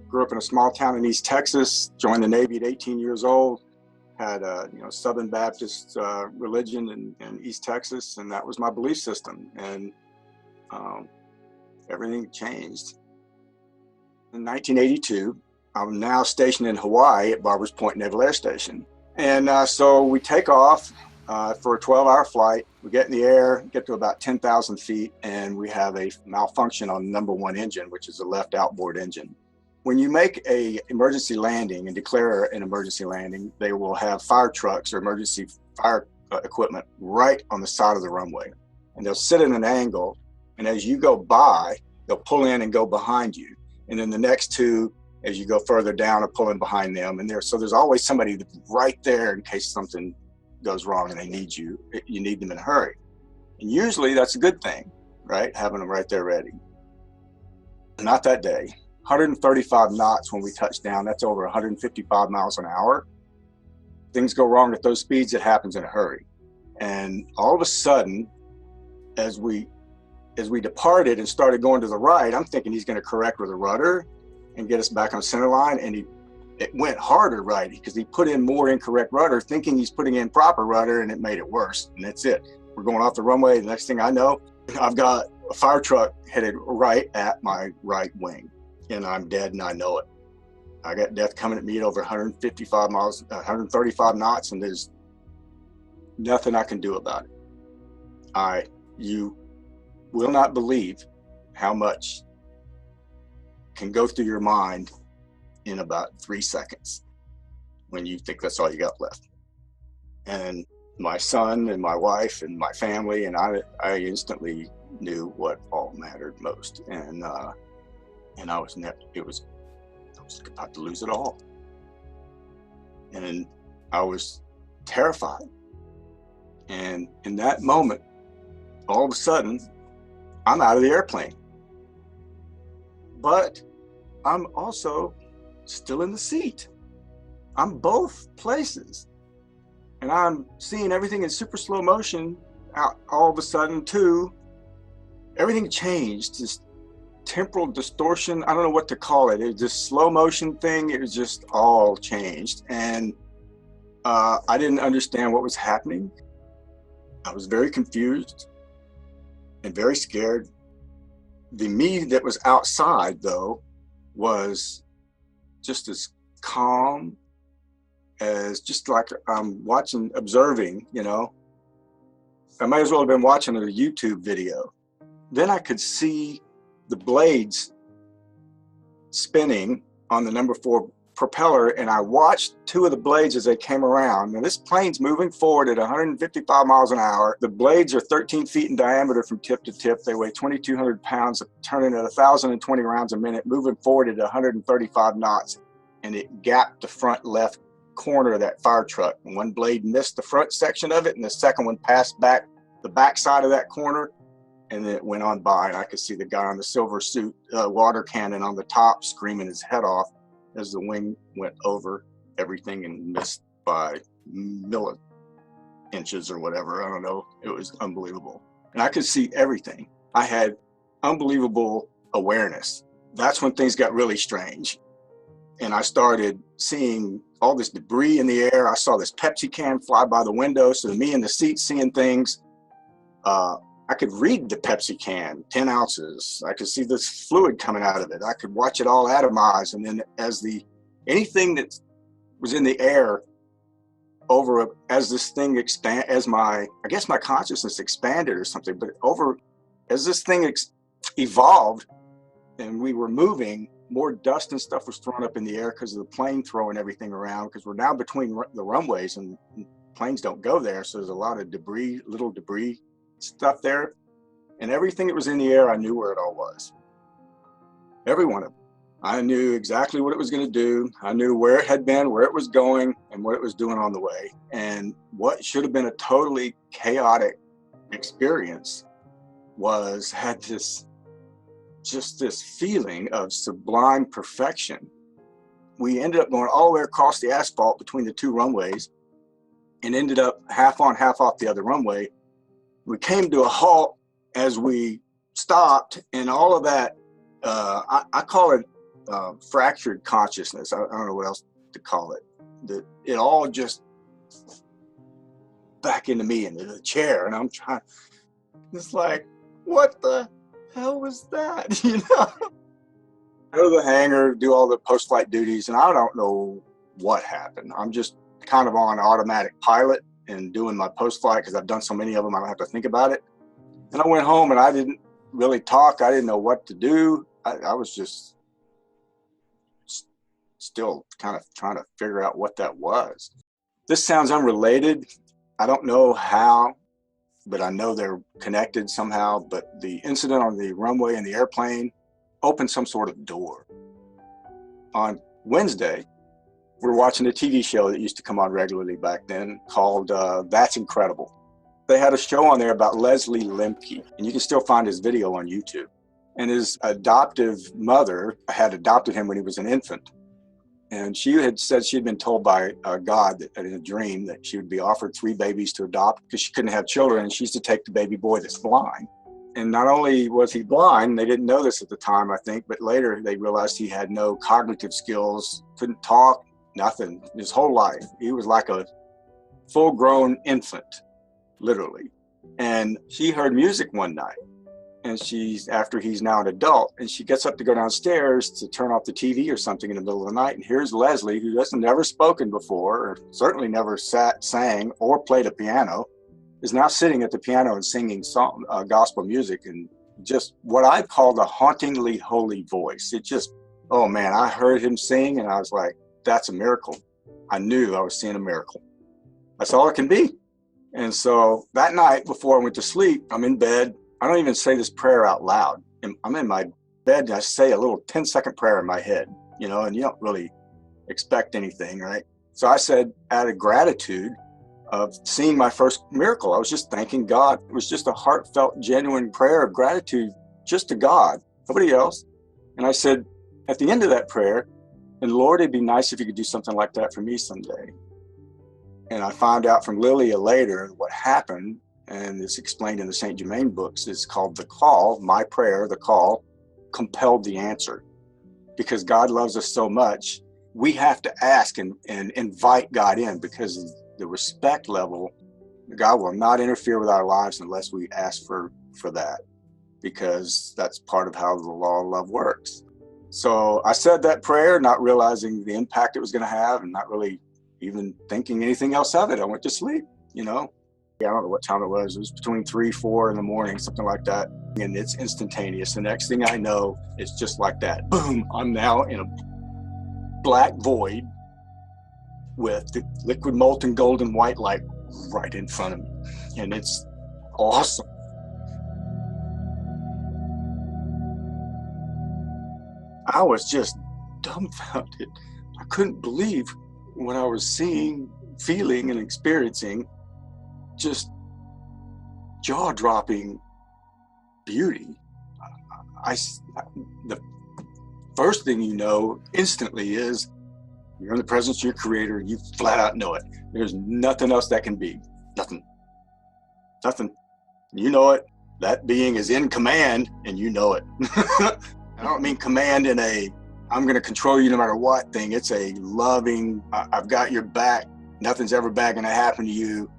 Grew up in a small town in East Texas, joined the Navy at 18 years old, had a Southern Baptist religion in East Texas, and that was my belief system. And everything changed. In 1982, I'm now stationed in Hawaii at Barbers Point Naval Air Station. And so we take off for a 12-hour flight. We get in the air, get to about 10,000 feet, and we have a malfunction on number one engine, which is the left outboard engine. When you make an emergency landing and declare an emergency landing, they will have fire trucks or emergency fire equipment right on the side of the runway. And they'll sit at an angle, and as you go by, they'll pull in and go behind you. And then the next two, as you go further down, are pulling behind them. And so there's always somebody that's right there in case something goes wrong and they need you. You need them in a hurry. And usually that's a good thing, right? Having them right there ready. Not that day. 135 knots when we touch down. That's over 155 miles an hour. Things go wrong at those speeds, it happens in a hurry. And all of a sudden, as we departed and started going to the right, I'm thinking he's going to correct with a rudder and get us back on center line. And it went harder right because he put in more incorrect rudder, thinking he's putting in proper rudder, and it made it worse. And that's it. We're going off the runway. The next thing I know, I've got a fire truck headed right at my right wing. And I'm dead, and I know it. I got death coming at me at over 155 miles, 135 knots, and there's nothing I can do about it. You will not believe how much can go through your mind in about 3 seconds when you think that's all you got left. And my son and my wife and my family and I instantly knew what all mattered most. And I was about to lose it all. And I was terrified. And in that moment, all of a sudden, I'm out of the airplane. But I'm also still in the seat. I'm both places. And I'm seeing everything in super slow motion. All of a sudden, too, everything changed. Just temporal distortion, I don't know what to call it. It was just slow motion thing. It was just all changed. And I didn't understand what was happening. I was very confused and very scared. The me that was outside, though, was just as calm as just like I'm observing, I might as well have been watching a YouTube video. Then I could see the blades spinning on the number 4 propeller, and I watched 2 of the blades as they came around. Now this plane's moving forward at 155 miles an hour. The blades are 13 feet in diameter from tip to tip. They weigh 2,200 pounds, turning at 1,020 rounds a minute, moving forward at 135 knots. And it gapped the front left corner of that fire truck. And one blade missed the front section of it, and the second one passed back the back side of that corner. And then it went on by, and I could see the guy on the silver suit, water cannon on the top, screaming his head off as the wing went over everything and missed by inches or whatever. I don't know. It was unbelievable. And I could see everything. I had unbelievable awareness. That's when things got really strange. And I started seeing all this debris in the air. I saw this Pepsi can fly by the window. So me in the seat seeing things, I could read the Pepsi can, 10 ounces. I could see this fluid coming out of it. I could watch it all atomize. And then anything that was in the air as this thing I guess my consciousness expanded or something, but as this thing evolved and we were moving, more dust and stuff was thrown up in the air because of the plane throwing everything around, because we're now between the runways and planes don't go there. So there's a lot of debris, little debris stuff there, and everything that was in the air, I knew where it all was. Every one of them. I knew exactly what it was going to do. I knew where it had been, where it was going, and what it was doing on the way. And what should have been a totally chaotic experience had this feeling of sublime perfection. We ended up going all the way across the asphalt between the 2 runways and ended up half on, half off the other runway. We came to a halt as we stopped, and all of that, I call it fractured consciousness. I don't know what else to call it. That it all just back into me into the chair, and I'm trying. It's like, what the hell was that? You know, go to the hangar, do all the post-flight duties, and I don't know what happened. I'm just kind of on automatic pilot and doing my post-flight because I've done so many of them, I don't have to think about it. And I went home and I didn't really talk. I didn't know what to do. I was just still kind of trying to figure out what that was. This sounds unrelated. I don't know how, but I know they're connected somehow. But the incident on the runway in the airplane opened some sort of door. On Wednesday, we're watching a TV show that used to come on regularly back then called That's Incredible. They had a show on there about Leslie Lemke, and you can still find his video on YouTube. And his adoptive mother had adopted him when he was an infant. And she had said she'd been told by God that in a dream that she would be offered 3 babies to adopt because she couldn't have children, and she used to take the baby boy that's blind. And not only was he blind, they didn't know this at the time, I think, but later they realized he had no cognitive skills, couldn't talk, nothing, his whole life. He was like a full-grown infant, literally. And she heard music one night, and after he's now an adult, and she gets up to go downstairs to turn off the TV or something in the middle of the night, and here's Leslie, who has never spoken before, or certainly never sang or played a piano, is now sitting at the piano and singing gospel music, and just what I call the hauntingly holy voice. It just, oh man, I heard him sing, and I was like, that's a miracle. I knew I was seeing a miracle. That's all it can be. And so that night before I went to sleep, I'm in bed. I don't even say this prayer out loud. I'm in my bed and I say a little 10-second prayer in my head, you know, and you don't really expect anything, right? So I said, out of gratitude of seeing my first miracle, I was just thanking God. It was just a heartfelt, genuine prayer of gratitude just to God, nobody else. And I said, at the end of that prayer, and Lord, it'd be nice if you could do something like that for me someday. And I found out from Lilia later what happened, and it's explained in the St. Germain books. It's called the call, my prayer, the call, compelled the answer. Because God loves us so much, we have to ask and invite God in, because the respect level, God will not interfere with our lives unless we ask for that, because that's part of how the law of love works. So I said that prayer, not realizing the impact it was going to have and not really even thinking anything else of it. I went to sleep, you know. I don't know what time it was. It was between 3, 4 in the morning, something like that. And it's instantaneous. The next thing I know, it's just like that. Boom, I'm now in a black void with the liquid molten golden white light right in front of me. And it's awesome. I was just dumbfounded. I couldn't believe what I was seeing, feeling, and experiencing. Just jaw-dropping beauty. The first thing you know instantly is you're in the presence of your creator. You flat out know it. There's nothing else that can be. Nothing. You know it. That being is in command, and you know it. I don't mean command in a I'm going to control you no matter what thing. It's a loving, I've got your back. Nothing's ever bad going to happen to you.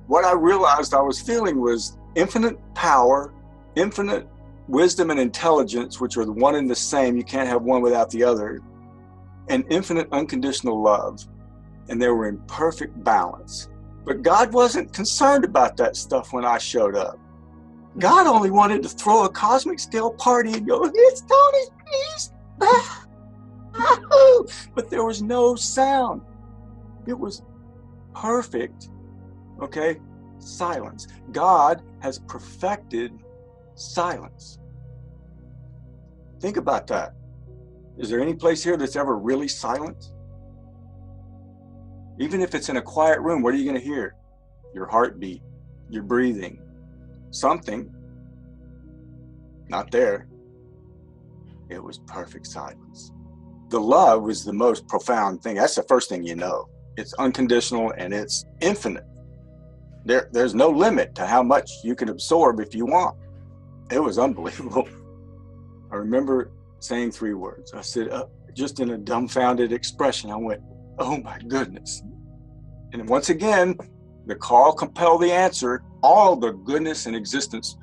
What I realized I was feeling was infinite power, infinite wisdom and intelligence, which are the one and the same. You can't have one without the other. And infinite unconditional love. And they were in perfect balance. But God wasn't concerned about that stuff when I showed up. God only wanted to throw a cosmic scale party and go, it's Tony's piece. But there was no sound. It was perfect. Okay? Silence. God has perfected silence. Think about that. Is there any place here that's ever really silent? Even if it's in a quiet room, what are you going to hear? Your heartbeat, your breathing, something. Not there. It was perfect silence. The love was the most profound thing. That's the first thing you know. It's unconditional and it's infinite. There's no limit to how much you can absorb if you want. It was unbelievable. I remember saying 3 words. I said, just in a dumbfounded expression, I went, "Oh my goodness." And once again, the call compelled the answer. All the goodness and existence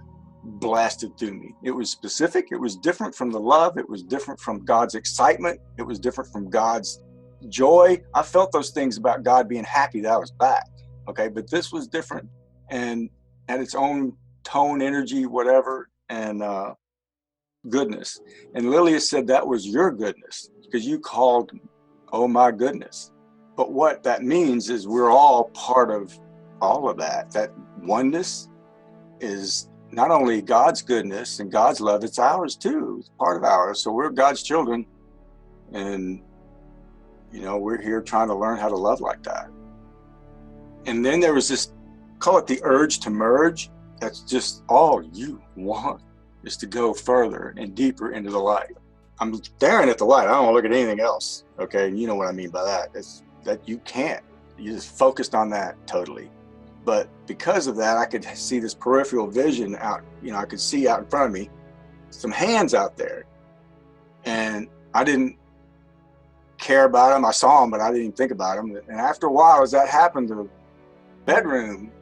blasted through me. It was specific. It was different from the love. It was different from God's excitement. It was different from God's joy. I felt those things about God being happy that I was back. Okay. But this was different and had its own tone, energy, whatever, and goodness. And Lilia said that was your goodness because you called, "Oh my goodness." But what that means is we're all part of all of that. That oneness is not only God's goodness and God's love, it's ours too. It's part of ours. So we're God's children. And, we're here trying to learn how to love like that. And then there was this, call it the urge to merge. That's just all you want, is to go further and deeper into the light. I'm staring at the light. I don't want to look at anything else. Okay. You know what I mean by that. It's that you can't. You just focused on that totally. But because of that, I could see this peripheral vision out, I could see out in front of me some hands out there. And I didn't care about them. I saw them, but I didn't even think about them. And after a while, as that happened, the bedroom,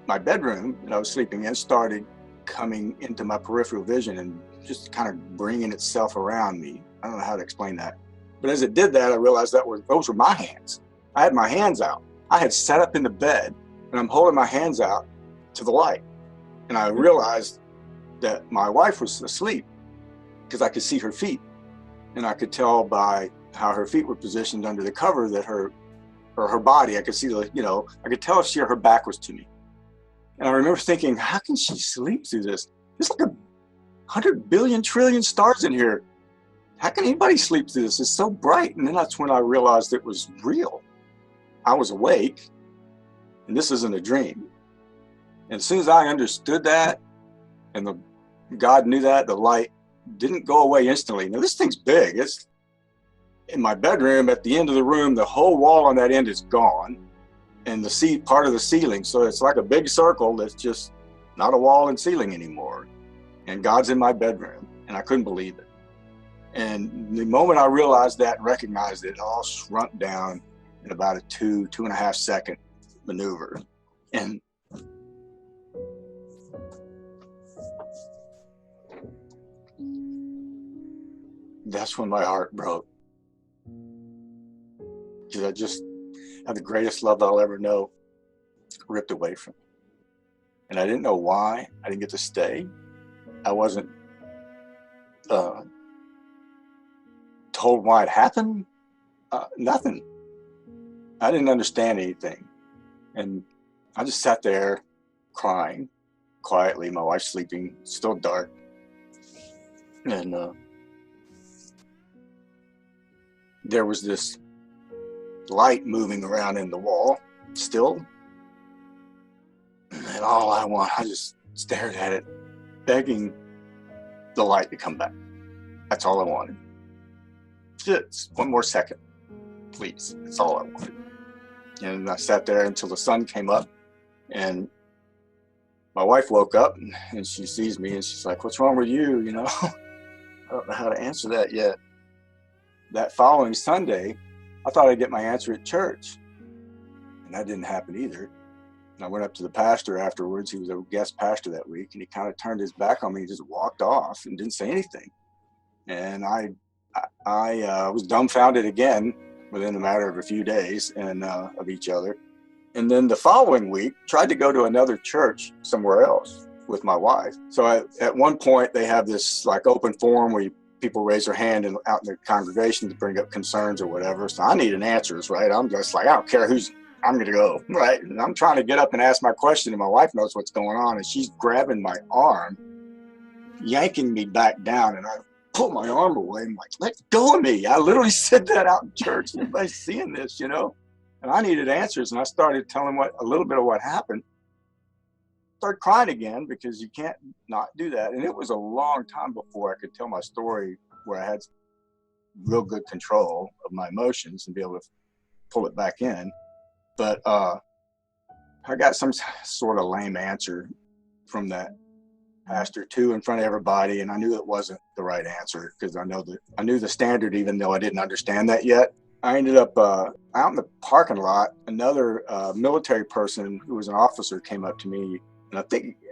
my bedroom that I was sleeping in, started coming into my peripheral vision and just kind of bringing itself around me. I don't know how to explain that. But as it did that, I realized those were my hands. I had my hands out. I had sat up in the bed and I'm holding my hands out to the light. And I realized that my wife was asleep because I could see her feet. And I could tell by how her feet were positioned under the cover that her body, I could see I could tell if her back was to me. And I remember thinking, how can she sleep through this? There's like 100 billion trillion stars in here. How can anybody sleep through this? It's so bright. And then that's when I realized it was real. I was awake, and this isn't a dream. And as soon as I understood that, and God knew that, the light didn't go away instantly. Now this thing's big. It's in my bedroom at the end of the room. The whole wall on that end is gone, and part of the ceiling. So it's like a big circle that's just not a wall and ceiling anymore. And God's in my bedroom, and I couldn't believe it. And the moment I realized that and recognized it, all shrunk down in about a 2.5 second maneuver. And that's when my heart broke. Because I just had the greatest love I'll ever know ripped away from me. And I didn't know why. I didn't get to stay. I wasn't told why it happened. Nothing. I didn't understand anything. And I just sat there crying quietly. My wife's sleeping, still dark. And there was this light moving around in the wall still. And I just stared at it, begging the light to come back. That's all I wanted. Just one more second, please. That's all I wanted. And I sat there until the sun came up, and my wife woke up and she sees me and she's like, "What's wrong with you?" I don't know how to answer that yet. That following Sunday, I thought I'd get my answer at church, and that didn't happen either. And I went up to the pastor afterwards. He was a guest pastor that week, and he kind of turned his back on me and just walked off and didn't say anything. And I was dumbfounded again within a matter of a few days and of each other. And then the following week, tried to go to another church somewhere else with my wife. So at one point, they have this like open forum where people raise their hand out in the congregation to bring up concerns or whatever. So I need answers, right? I'm just like, I don't care I'm going to go, right? And I'm trying to get up and ask my question, and my wife knows what's going on, and she's grabbing my arm, yanking me back down, and I pull my arm away. I'm like, "Let go of me." I literally said that out in church. Everybody's seeing this, And I needed answers, and I started telling a little bit of what happened. Started crying again because you can't not do that. And it was a long time before I could tell my story where I had real good control of my emotions and be able to pull it back in. But I got some sort of lame answer from that pastor too in front of everybody, and I knew it wasn't the right answer because I knew the standard, even though I didn't understand that yet. I ended up out in the parking lot. Another military person who was an officer came up to me, and I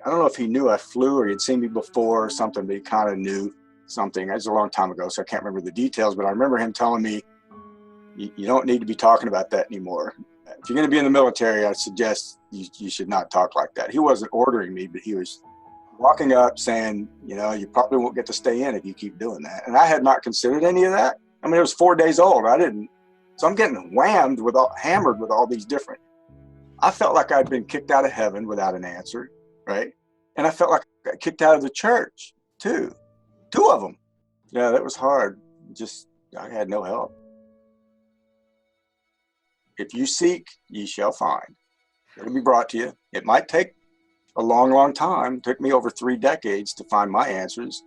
don't know if he knew I flew or he'd seen me before or something, but he kind of knew something. It was a long time ago, so I can't remember the details, but I remember him telling me, you don't need to be talking about that anymore. If you're going to be in the military, I suggest you should not talk like that. He wasn't ordering me, but he was walking up saying, you probably won't get to stay in if you keep doing that. And I had not considered any of that. I mean, it was 4 days old. So I'm getting hammered with all these different. I felt like I'd been kicked out of heaven without an answer, right? And I felt like I got kicked out of the church too. 2 of them. Yeah, that was hard. I had no help. If you seek, ye shall find. It'll be brought to you. It might take a long, long time. It took me over 3 decades to find my answers,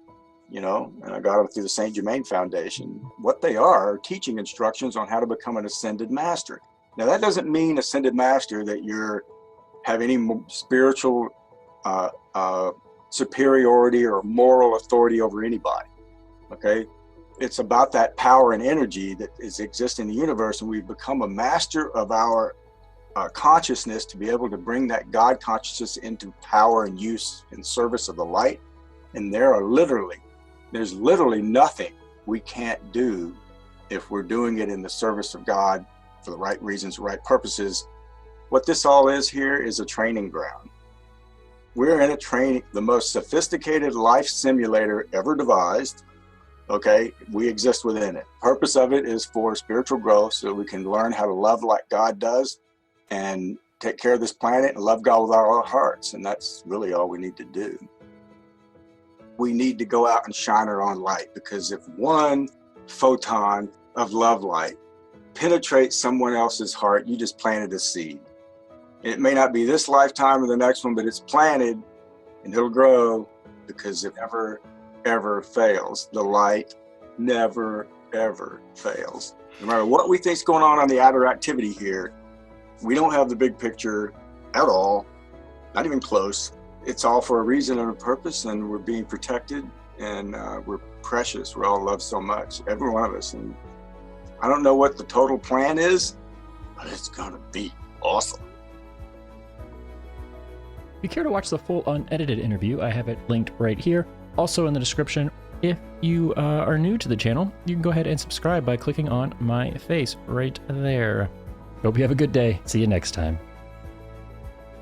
and I got them through the St. Germain Foundation. What they are teaching instructions on how to become an ascended master. Now, that doesn't mean ascended master that you're have any spiritual superiority or moral authority over anybody, okay? It's about that power and energy that exists in the universe, and we've become a master of our consciousness to be able to bring that God consciousness into power and use in service of the light. And there's literally nothing we can't do if we're doing it in the service of God for the right reasons, right purposes. What this all is here is a training ground. We're in the most sophisticated life simulator ever devised. Okay, we exist within it. Purpose of it is for spiritual growth, so we can learn how to love like God does and take care of this planet and love God with all our hearts. And that's really all we need to do. We need to go out and shine our own light, because if one photon of love light penetrates someone else's heart, you just planted a seed. It may not be this lifetime or the next one, but it's planted and it'll grow, because it never ever fails. The light never ever fails. No matter what we think's going on the outer activity here, we don't have the big picture at all, not even close. It's all for a reason and a purpose, and we're being protected, and we're precious. We're all loved so much, every one of us. And I don't know what the total plan is, but it's gonna be awesome. If you care to watch the full unedited interview, I have it linked right here. Also in the description. If you are new to the channel, you can go ahead and subscribe by clicking on my face right there. Hope you have a good day. See you next time.